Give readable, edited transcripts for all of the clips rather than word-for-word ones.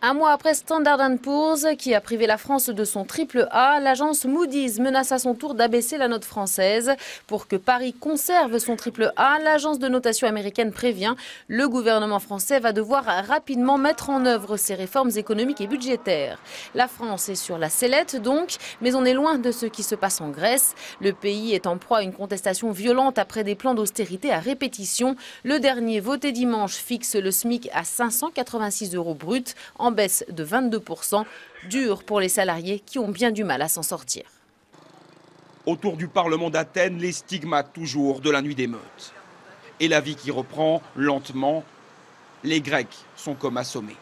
Un mois après Standard & Poor's, qui a privé la France de son triple A, l'agence Moody's menace à son tour d'abaisser la note française. Pour que Paris conserve son triple A, l'agence de notation américaine prévient, le gouvernement français va devoir rapidement mettre en œuvre ses réformes économiques et budgétaires. La France est sur la sellette donc, mais on est loin de ce qui se passe en Grèce. Le pays est en proie à une contestation violente après des plans d'austérité à répétition. Le dernier, voté dimanche, fixe le SMIC à 586 € brut, en baisse de 22%, dur pour les salariés qui ont bien du mal à s'en sortir. Autour du Parlement d'Athènes, les stigmates toujours de la nuit d'émeute. Et la vie qui reprend lentement, les Grecs sont comme assommés.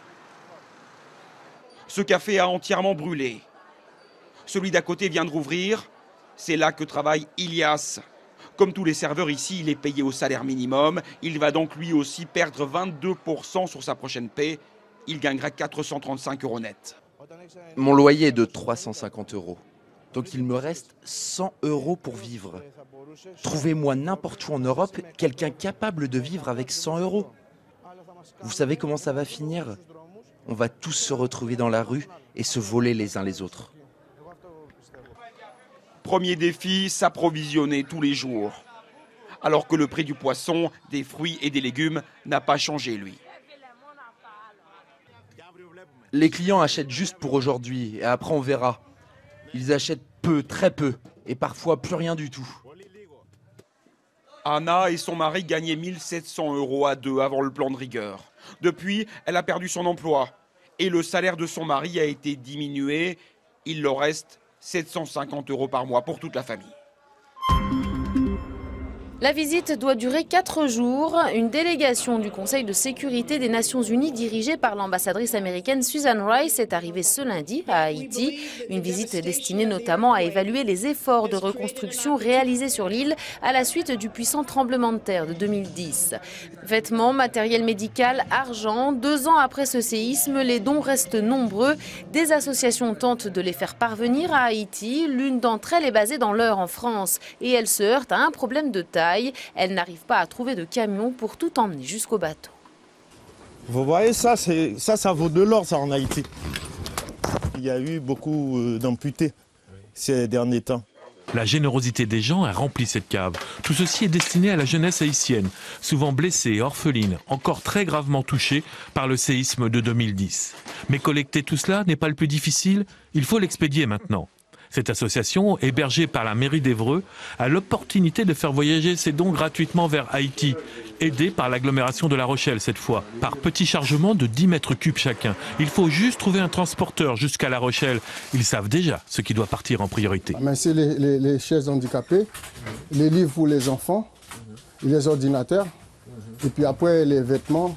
Ce café a entièrement brûlé. Celui d'à côté vient de rouvrir, c'est là que travaille Ilias. Comme tous les serveurs ici, il est payé au salaire minimum. Il va donc lui aussi perdre 22% sur sa prochaine paie. Il gagnerait 435 € net. Mon loyer est de 350 €. Donc il me reste 100 € pour vivre. Trouvez-moi n'importe où en Europe quelqu'un capable de vivre avec 100 €. Vous savez comment ça va finir? On va tous se retrouver dans la rue et se voler les uns les autres. Premier défi, s'approvisionner tous les jours. Alors que le prix du poisson, des fruits et des légumes n'a pas changé, lui. Les clients achètent juste pour aujourd'hui et après on verra. Ils achètent peu, très peu et parfois plus rien du tout. Anna et son mari gagnaient 1700 € à deux avant le plan de rigueur. Depuis, elle a perdu son emploi et le salaire de son mari a été diminué. Il leur reste 750 € par mois pour toute la famille. La visite doit durer 4 jours. Une délégation du Conseil de sécurité des Nations Unies dirigée par l'ambassadrice américaine Susan Rice est arrivée ce lundi à Haïti. Une visite destinée notamment à évaluer les efforts de reconstruction réalisés sur l'île à la suite du puissant tremblement de terre de 2010. Vêtements, matériel médical, argent. 2 ans après ce séisme, les dons restent nombreux. Des associations tentent de les faire parvenir à Haïti. L'une d'entre elles est basée dans l'Eure en France et elle se heurte à un problème de taille. Elle n'arrive pas à trouver de camion pour tout emmener jusqu'au bateau. Vous voyez, ça vaut de l'or, ça, en Haïti. Il y a eu beaucoup d'amputés ces derniers temps. La générosité des gens a rempli cette cave. Tout ceci est destiné à la jeunesse haïtienne, souvent blessée et orpheline, encore très gravement touchée par le séisme de 2010. Mais collecter tout cela n'est pas le plus difficile, il faut l'expédier maintenant. Cette association, hébergée par la mairie d'Évreux, a l'opportunité de faire voyager ses dons gratuitement vers Haïti, aidée par l'agglomération de La Rochelle cette fois, par petit chargement de 10 mètres cubes chacun. Il faut juste trouver un transporteur jusqu'à La Rochelle. Ils savent déjà ce qui doit partir en priorité. C'est les chaises handicapées, les livres pour les enfants, les ordinateurs, et puis après les vêtements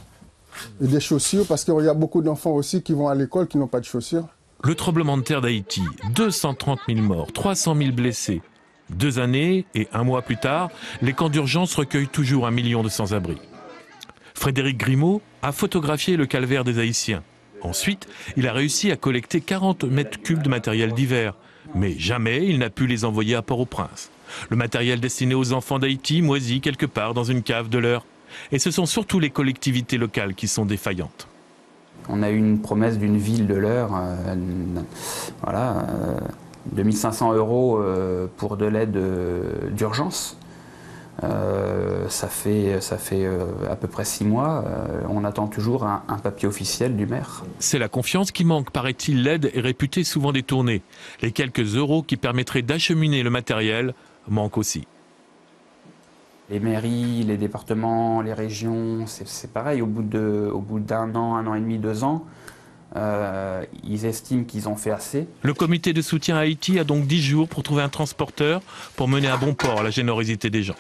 et des chaussures, parce qu'il y a beaucoup d'enfants aussi qui vont à l'école qui n'ont pas de chaussures. Le tremblement de terre d'Haïti, 230 000 morts, 300 000 blessés. 2 années et 1 mois plus tard, les camps d'urgence recueillent toujours 1 million de sans-abri. Frédéric Grimaud a photographié le calvaire des Haïtiens. Ensuite, il a réussi à collecter 40 mètres cubes de matériel divers. Mais jamais il n'a pu les envoyer à Port-au-Prince. Le matériel destiné aux enfants d'Haïti moisit quelque part dans une cave de l'Eure. Et ce sont surtout les collectivités locales qui sont défaillantes. On a eu une promesse d'une ville de l'Eure, 2500 € pour de l'aide d'urgence. Ça fait à peu près 6 mois. On attend toujours un papier officiel du maire. C'est la confiance qui manque, paraît-il. L'aide est réputée souvent détournée. Les quelques euros qui permettraient d'acheminer le matériel manquent aussi. Les mairies, les départements, les régions, c'est pareil. Au bout d'un an, 1 an et demi, 2 ans, ils estiment qu'ils ont fait assez. Le comité de soutien à Haïti a donc 10 jours pour trouver un transporteur pour mener à bon port la générosité des gens.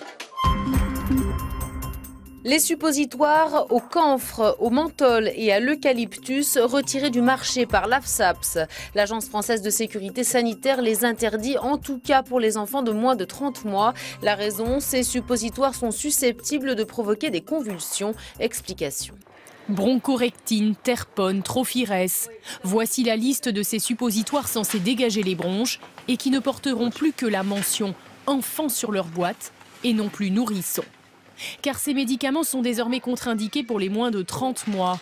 Les suppositoires au camphre, au menthol et à l'eucalyptus retirés du marché par l'AFSAPS. L'Agence française de sécurité sanitaire les interdit, en tout cas pour les enfants de moins de 30 mois. La raison, ces suppositoires sont susceptibles de provoquer des convulsions. Explication. Bronchorectine, Terpone, Trophyrès. Voici la liste de ces suppositoires censés dégager les bronches et qui ne porteront plus que la mention « enfant » sur leur boîte et non plus « nourrisson ». Car ces médicaments sont désormais contre-indiqués pour les moins de 30 mois.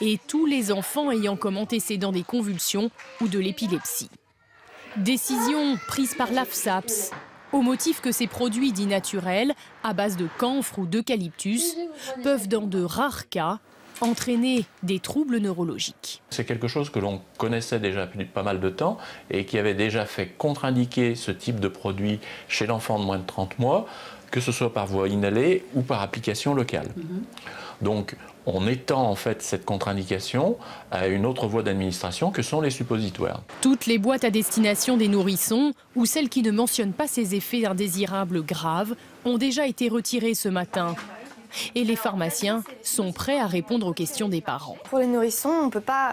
et tous les enfants ayant comme antécédent des convulsions ou de l'épilepsie. Décision prise par l'AFSAPS, au motif que ces produits dits naturels, à base de camphre ou d'eucalyptus, peuvent dans de rares cas entraîner des troubles neurologiques. C'est quelque chose que l'on connaissait déjà depuis pas mal de temps et qui avait déjà fait contre-indiquer ce type de produit chez l'enfant de moins de 30 mois, que ce soit par voie inhalée ou par application locale. Donc on étend en fait cette contre-indication à une autre voie d'administration que sont les suppositoires. Toutes les boîtes à destination des nourrissons ou celles qui ne mentionnent pas ces effets indésirables graves ont déjà été retirées ce matin. Et les pharmaciens sont prêts à répondre aux questions des parents. Pour les nourrissons,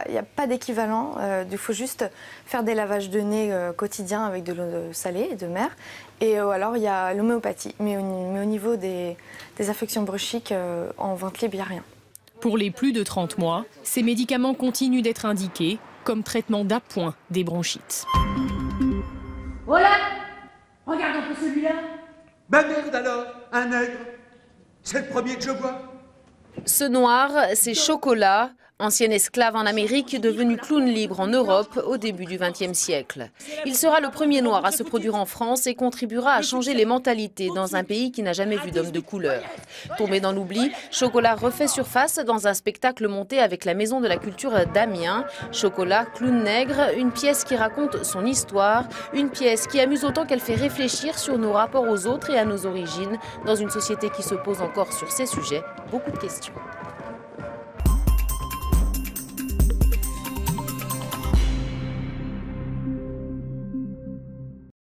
il n'y a pas d'équivalent. Il faut juste faire des lavages de nez quotidiens avec de l'eau salée et de mer. Et alors, il y a l'homéopathie. Mais au niveau des infections bronchiques, en vente libre, il n'y a rien. Pour les plus de 30 mois, ces médicaments continuent d'être indiqués comme traitement d'appoint des bronchites. Voilà, regarde un peu celui-là. Ma merde alors, un nègre. C'est le premier que je vois. Ce noir, c'est Chocolat, ancien esclave en Amérique, devenu clown libre en Europe au début du XXe siècle. Il sera le premier noir à se produire en France et contribuera à changer les mentalités dans un pays qui n'a jamais vu d'homme de couleur. Tombé dans l'oubli, Chocolat refait surface dans un spectacle monté avec la Maison de la Culture d'Amiens. Chocolat, clown nègre, une pièce qui raconte son histoire, une pièce qui amuse autant qu'elle fait réfléchir sur nos rapports aux autres et à nos origines, dans une société qui se pose encore sur ces sujets beaucoup de questions.